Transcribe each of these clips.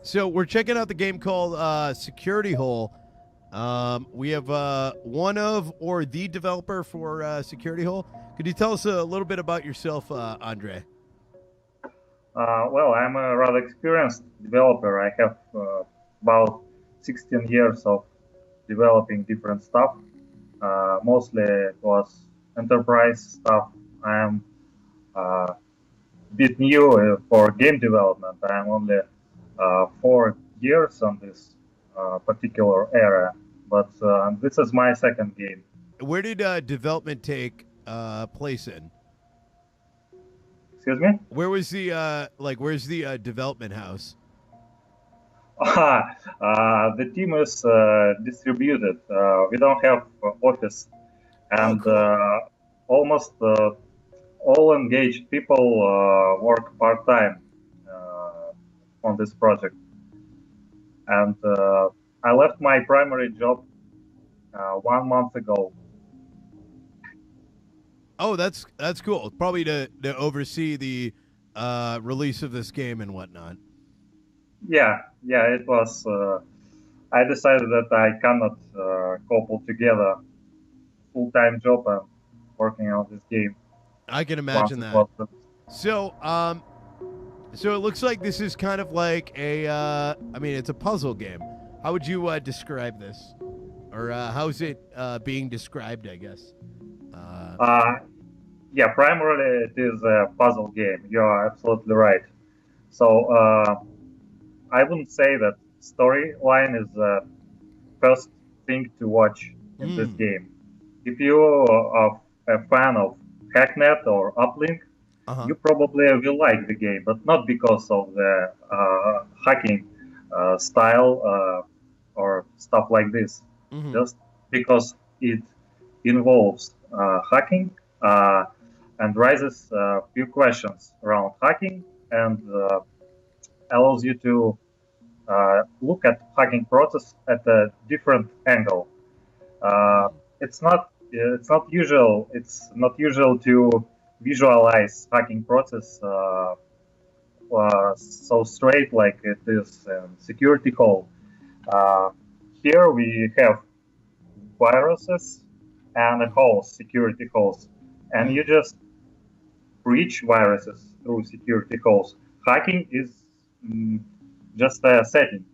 So we're checking out the game called Security Hole. We have one of or the developer for Security Hole. Could you tell us a little bit about yourself, Andre? Well, I'm a rather experienced developer. I have about 16 years of developing different stuff. Mostly it was enterprise stuff. I'm a bit new for game development. I'm only 4 years on this particular area, but this is my second game. Where did development take place in? Excuse me? Where was the Where's the development house? The team is distributed. We don't have office, Oh, and cool. almost all engaged people work part time on this project. And I left my primary job 1 month ago. Oh, that's cool. Probably to oversee the release of this game and whatnot. Yeah, it was. I decided that I cannot couple together full time job and working on this game I can once imagine it that. was. So, so it looks like this is kind of like a, I mean, it's a puzzle game. How would you describe this, or how's it being described? I guess. Uh, Uh, yeah, primarily it is a puzzle game. You are absolutely right. So I wouldn't say that storyline is the first thing to watch in this mm, game. If you are a fan of Hacknet or Uplink, uh huh. you probably will like the game, but not because of the hacking style or stuff like this. Mm-hmm. Just because it involves hacking and raises a few questions around hacking and allows you to look at hacking process at a different angle. Uh, Mm. it's not usual to visualize hacking process so straight like it is in security hole. Uh, Here we have viruses and a holes, security holes, and you Mm. just breach viruses through security holes. Hacking is just a setting,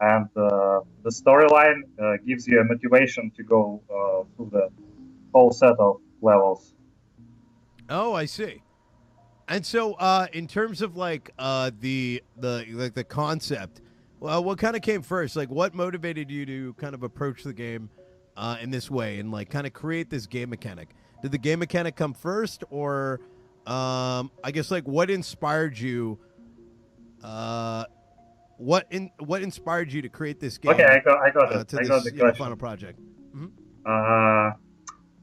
and the storyline gives you a motivation to go through the whole set of levels. Oh, I see. And so, in terms of like the concept, well, what kind of came first? Like, what motivated you to kind of approach the game in this way and like kind of create this game mechanic? Did the game mechanic come first, or I guess like what inspired you? Uh, what inspired you to create this Okay, game I got it. to I got this the final question. project? Mm-hmm. Uh,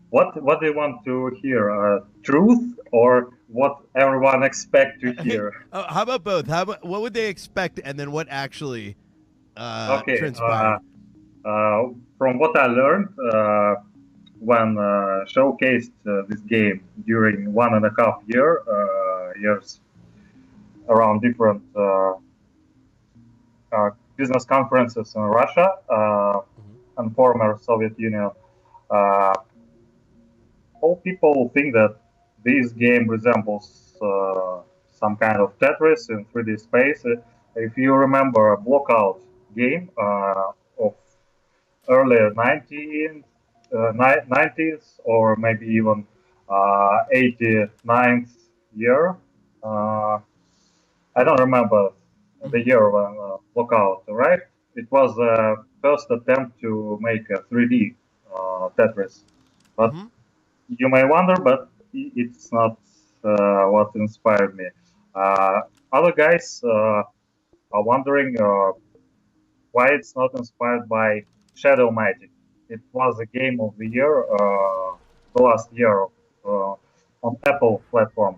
what do you want to hear? Truth or what everyone expect to hear? How about both? How about what would they expect, and then what actually Okay. transpired? From what I learned when showcased this game during 1.5 years around different business conferences in Russia Mm-hmm. and former Soviet Union, uh, all people think that this game resembles some kind of Tetris in 3D space. If you remember a Blockout game of earlier 90s or maybe even 89th year, uh, I don't remember the Mm-hmm. year when Blockout arrived. It was the first attempt to make a 3D Tetris, but Mm-hmm. you may wonder, but it's not what inspired me. Uh, Other guys are wondering why it's not inspired by Shadow Magic. It was a game of the year, the last year on Apple platform,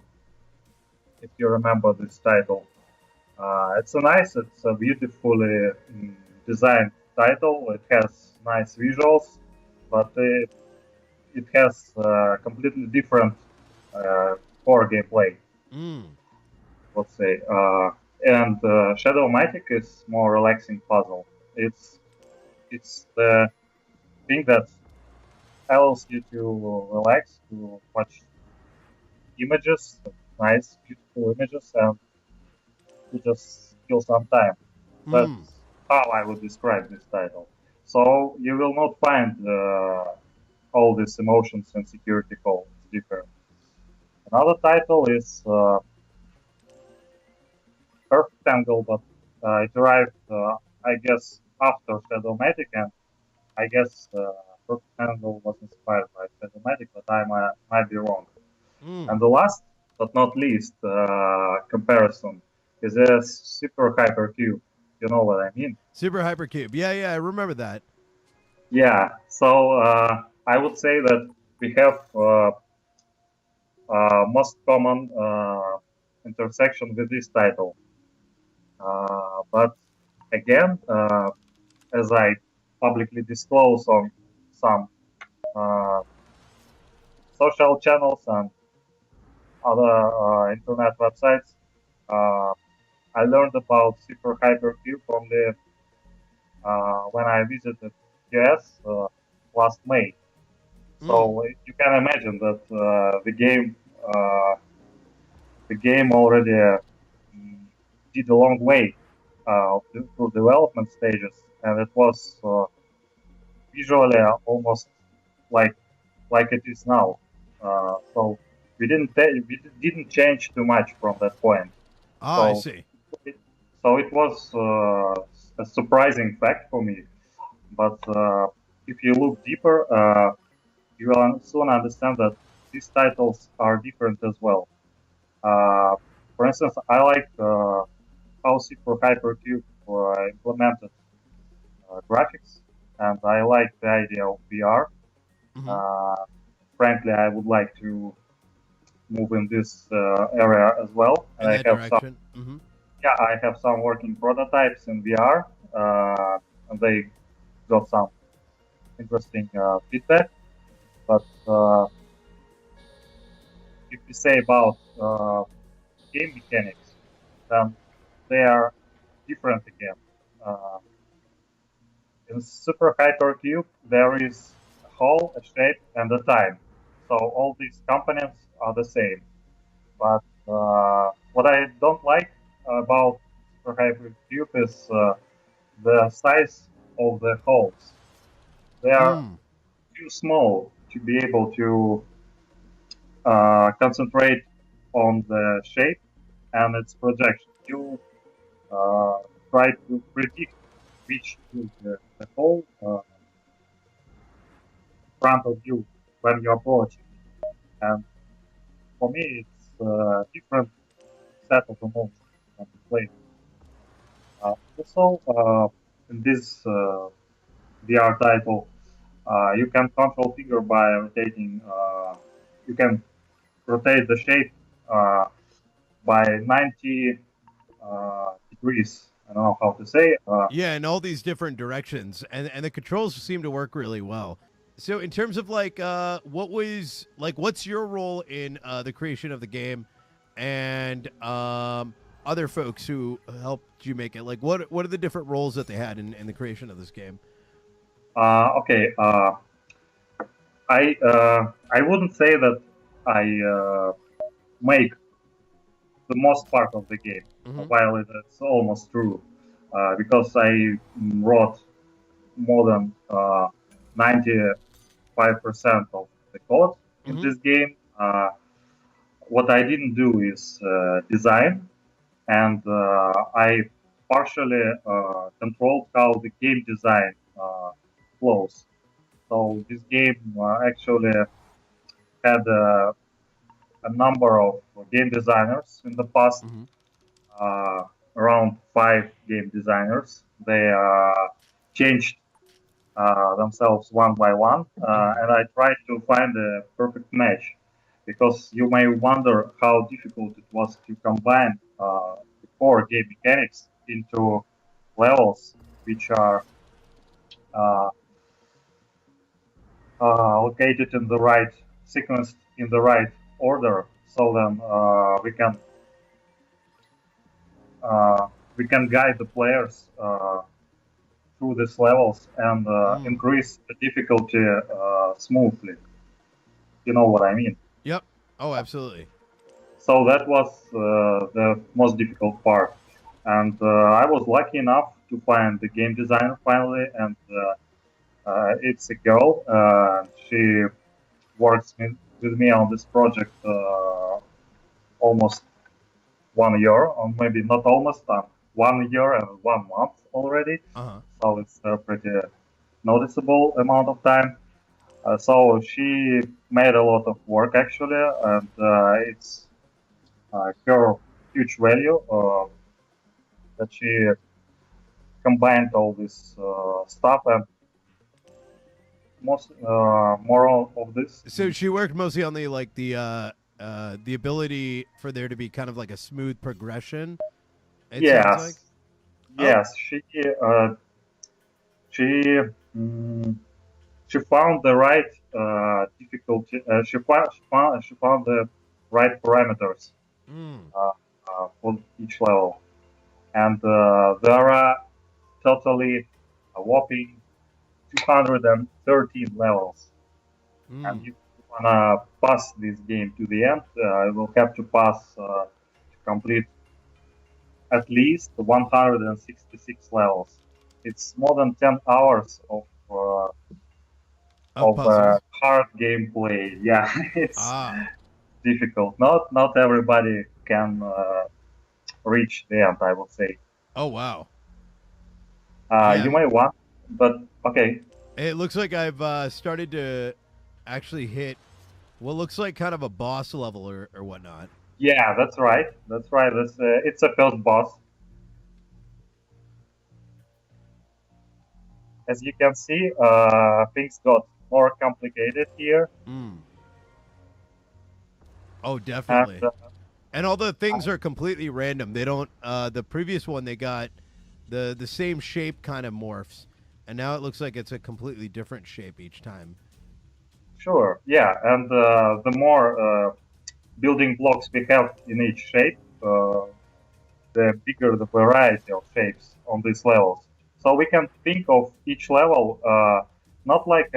if you remember this title. It's a beautifully designed title. It has nice visuals, but it has completely different uh, core gameplay. Mm. Let's say. And Shadowmatic is more relaxing puzzle. It's the thing that allows you to relax, to watch images, nice, beautiful images, and to just kill some time. Hmm. That's how I would describe this title. So you will not find all these emotions and security calls different. Another title is Perfect Angle, but it arrived, I guess, after Shadowmatic, and I guess Perfect Angle was inspired by Shadowmatic, but I might be wrong. Hmm. And the last but not least comparison is a Super Hypercube. You know what I mean? Super Hypercube. Yeah, yeah, I remember that. Yeah. So I would say that we have most common intersection with this title. But again, as I publicly disclose on some uh, social channels and other internet websites, uh, I learned about Super Hypercube only when I visited US last May. Hmm. So you can imagine that uh, the game already did a long way through development stages, and it was visually almost like it is now. So we didn't change too much from that point. Ah, I So see. it, it was a surprising fact for me. But if you look deeper, you will soon understand that these titles are different as well. Uh, for instance, I like how Super Hypercube implemented graphics, and I like the idea of VR. Hmm. Uh, Frankly, I would like to move in this area as well, and In that direction. Hmm. I have some working prototypes in VR, and they got some interesting feedback. But if we say about game mechanics, then they are different again. Uh, in Super Hypercube, there is a hole, a shape, and a time. So all these components are the same. But what I don't like about Super Hypercube is the size of the holes. They are Hmm. too small to be able to concentrate on the shape and its projection. You uh, try to predict which is the hole in front of you when you approach it. And for me, it's a different set of emotions when you play. Also, in this VR title, you can control figure by rotating. You can rotate the shape uh, by 90 degrees. I don't know how to say. Yeah, in all these different directions, and the controls seem to work really well. So, in terms of like, what's your role in the creation of the game, and other folks who helped you make it? Like, what are the different roles that they had in the creation of this game? Okay, I wouldn't say that I make the most part of the game, Hmm. while it's almost true, because I wrote more than 95% of the code in Hmm. this game. What I didn't do is design, and I partially controlled how the game design flows. So this game actually had a number of game designers in the past, Hmm. uh, around 5 game designers. They changed themselves one by one, Hmm. and I tried to find a perfect match because you may wonder how difficult it was to combine the core game mechanics into levels which are uh, located in the right sequence, in the right order, so then we can we can guide the players through these levels and Mm. increase the difficulty smoothly. You know what I mean? Yep. Oh, absolutely. So that was the most difficult part. And I was lucky enough to find the game designer finally, and it's a girl. She works with me on this project almost 1 year, or maybe not almost, 1 year and 1 month already. Uh huh. So it's a pretty noticeable amount of time. So she made a lot of work actually, and it's her huge value that she combined all this stuff and most more of this. So she worked mostly on the ability for there to be kind of like a smooth progression. It sounds like. Yes, Oh. yes, she mm, she found the right difficulty. She found the right parameters Mm. for each level, and there are totally a whopping 213 levels. And Mm. if you wanna pass this game to the end, you will have to pass to complete at least 166 levels. It's more than 10 hours Of of puzzles. hard gameplay. Yeah, it's Ah. difficult. Not everybody can reach the end, I would say. Oh wow. Yeah. You may want, but okay. It looks like I've started to actually hit what looks like kind of a boss level or whatnot. Yeah, that's right. That's right. It's a first boss. As you can see, things got more complicated here, Mm. Oh, and definitely. And all the things are completely random. They don't. The previous one they got the same shape kind of morphs, and now it looks like it's a completely different shape each time. sure, yeah, and the more building blocks we have in each shape, the bigger the variety of shapes on these levels. So we can think of each level not like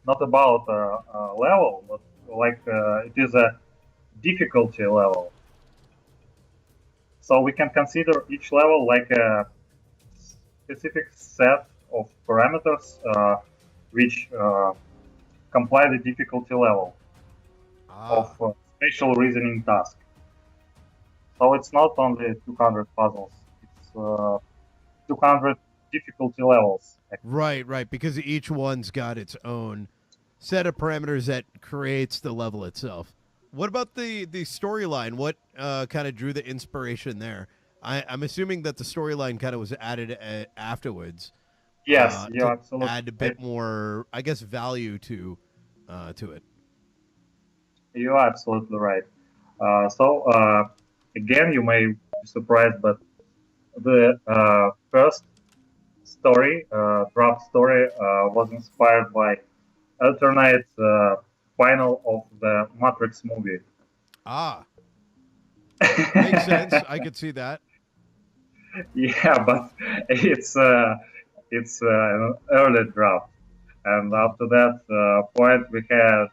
not about a level, but like it is a difficulty level. So we can consider each level like a specific set of parameters which comply the difficulty level of Ah. spatial reasoning task. So it's not only 200 puzzles; it's 200 difficulty levels. Right, right. Because each one's got its own set of parameters that creates the level itself. What about the storyline? What kind of drew the inspiration there? I'm assuming that the storyline kind of was added afterwards Yes, you're to absolutely add a right. bit more, I guess, value to it. You're absolutely right. So again, you may be surprised, but the first story, draft story, was inspired by alternate final of the Matrix movie. Ah, makes sense. I could see that. Yeah, but it's an early draft, and Mm. after that point, we had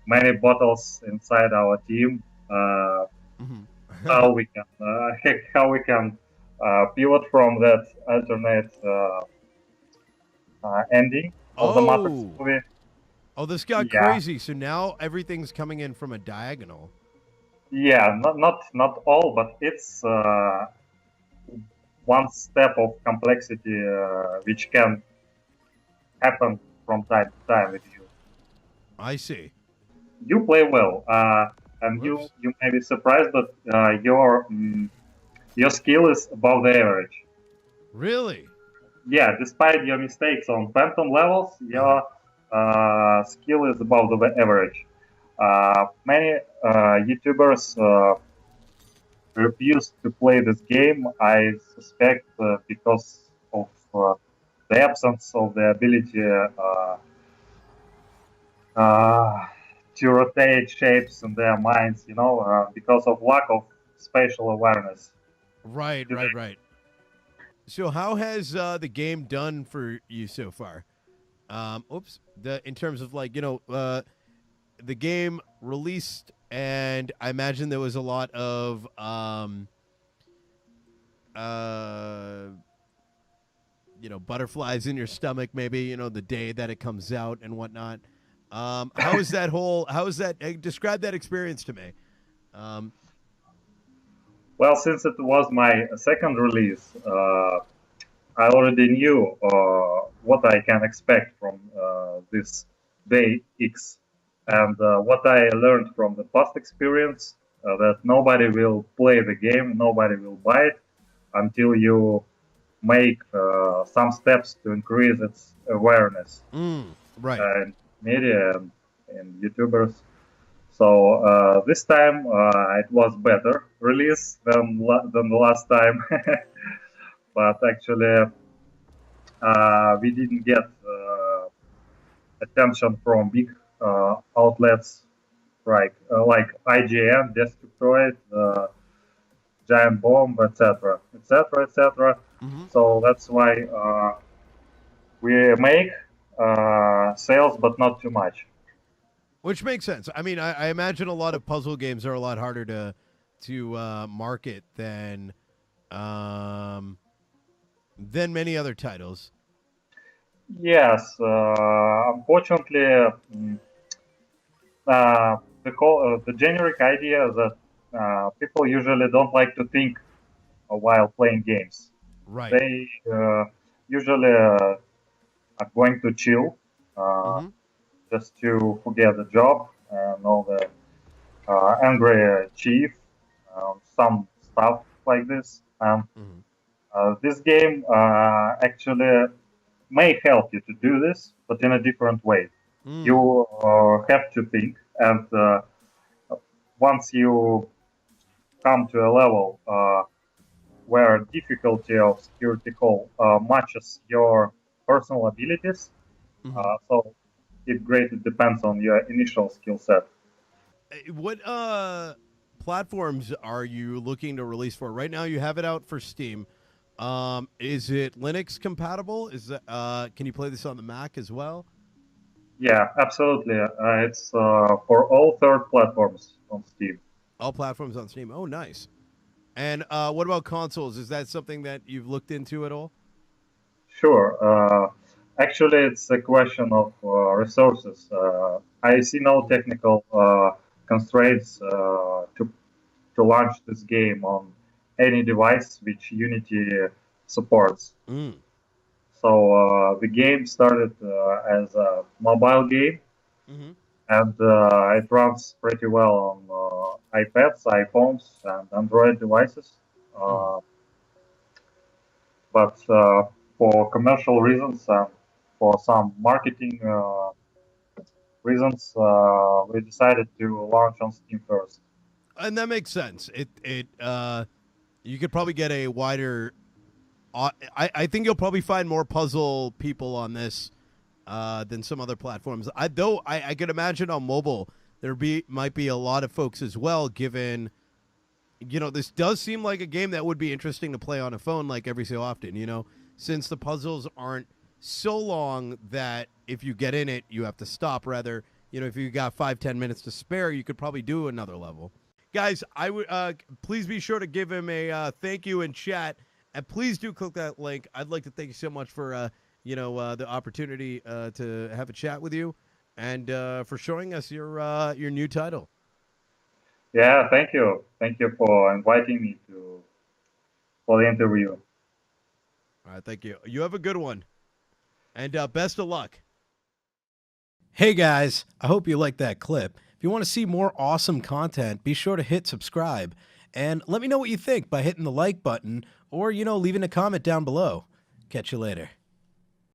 many bottles inside our team. Hmm. How we can how we can pivot from that alternate ending of the Matrix Oh, movie. oh, this got Yeah, crazy. So now everything's coming in from a diagonal. yeah, not all, but it's one step of complexity which can happen from time to time with you. I see. You play well, and you Whoops. you may be surprised, but your skill is above the average. Really? Yeah, despite your mistakes on phantom levels, Uh huh. your skill is above the average. Many YouTubers refuse to play this game. I suspect because of the absence of the ability uh, to rotate shapes in their minds, because of lack of spatial awareness. Right, right, right. So how has the game done for you so far? In terms of like, the game released, and I imagine there was a lot of butterflies in your stomach, maybe, the day that it comes out and whatnot. How is that describe that experience to me? Well, since it was my second release, I already knew what I can expect from this day X, and what I learned from the past experience, that nobody will play the game, nobody will buy it until you make some steps to increase its awareness Right. in media and YouTubers. So this time it was better release than the last time, but actually we didn't get attention from big outlets like IGN, Destructoid, Giant Bomb, etc., etc., etc. So that's why we make sales, but not too much. Which makes sense. I mean, I imagine a lot of puzzle games are a lot harder to market than many other titles. Yes, unfortunately, the generic idea is that people usually don't like to think while playing games. Right. They usually are going to chill, just to forget the job and all the angry chief, some stuff like this. This game actually may help you to do this, but in a different way. You have to think, and once you come to a level where difficulty of security call matches your personal abilities, so it greatly depends on your initial skill set. What platforms are you looking to release for? Right now, you have it out for Steam. Is it Linux compatible? Can you play this on the Mac as well? Yeah, absolutely. It's for all third platforms on Steam. All platforms on Steam. Oh, nice. And what about consoles? Is that something that you've looked into at all? Sure. Actually, it's a question of resources. I see no technical constraints to launch this game on any device which Unity supports. So the game started as a mobile game, and it runs pretty well on iPads, iPhones, and Android devices. But for commercial reasons and for some marketing reasons, we decided to launch on Steam first. And that makes sense. You could probably get a wider. I think you'll probably find more puzzle people on this than some other platforms. I could imagine on mobile might be a lot of folks as well. Given, this does seem like a game that would be interesting to play on a phone, like every so often. Since the puzzles aren't so long that if you get in it, you have to stop. Rather, if you got 5-10 minutes to spare, you could probably do another level. Guys, I would please be sure to give him a thank you in chat, and please do click that link. I'd like to thank you so much for the opportunity to have a chat with you, and for showing us your new title. Yeah, thank you for inviting me for the interview. All right, thank you. You have a good one, and best of luck. Hey guys, I hope you liked that clip. If you want to see more awesome content, be sure to hit subscribe. And let me know what you think by hitting the like button or, leaving a comment down below. Catch you later.